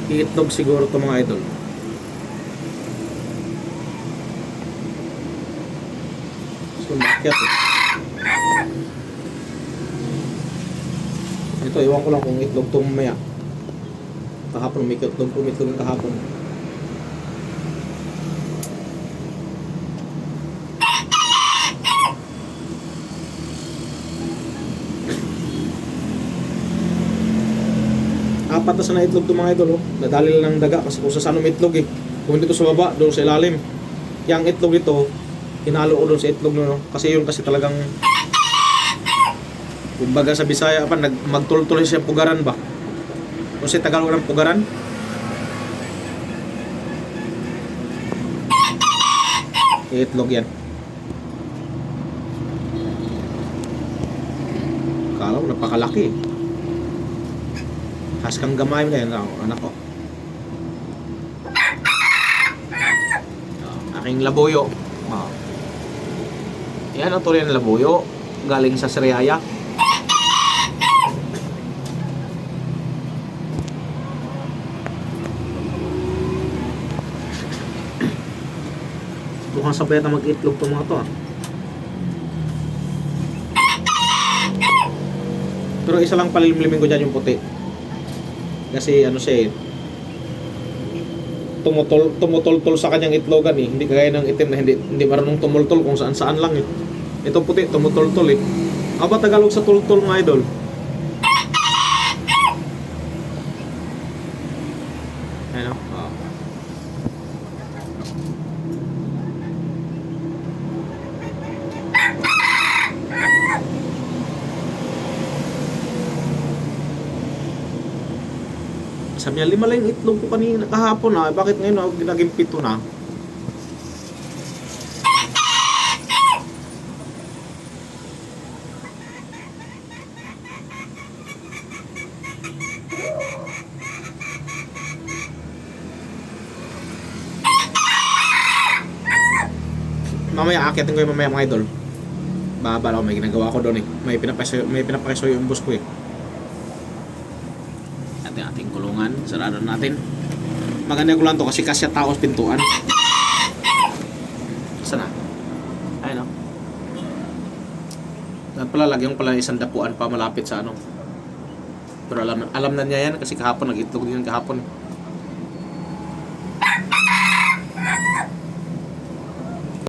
Iitlog siguro to mga idol. So, makyat eh. Ito, iwan ko lang kung itlog to mamaya. Kahapon, may itlog yung kahapon. Apat na sana itlog to mga idol, oh. Nadali lang ng daga kasi kung sa saan may itlog eh. Kung dito sa baba, doon sa ilalim. Yang itlog dito, hinalo ko doon sa itlog no. Kasi yun kasi talagang kumbaga sa Bisaya pa, magtultul siya pugaran ba? Kung sa Tagalog ng pugaran. Itlog yan. Kala ko napakalaki eh. Haskang gamay na yan, anak ko. Aking labuyo. Yan ang tuloy ng labuyo. Galing sa Sriaya. Mukhang sabay na mag-itlog itong mga to ah. Pero isa lang palilimlimin ko dyan yung puti. Kasi ano siya eh, tumutol sa kanyang itlogan eh. Hindi kagaya ng itim na hindi marunong tumultol kung saan saan lang eh. Itong puti tumutol eh. Aba Tagalog sa tultol mga idol? Ano? Oh. Sabi niya, 5 lang yung itlog ko kanina kahapon ah. Bakit ngayon naging 7 na? Mamaya aakitin ko yung mamaya mga idol. Babala ko, may ginagawa ko doon eh. May pinapakisoy yung bus ko eh. Ating kulungan, sarado natin. Maganda ko lang to kasi kasya tao sa pintuan. Sana? Ayun o. Dapat pala lagyan pala isang dapuan pa malapit sa ano. Pero alam na niya yan kasi kahapon nag-itlog din kahapon.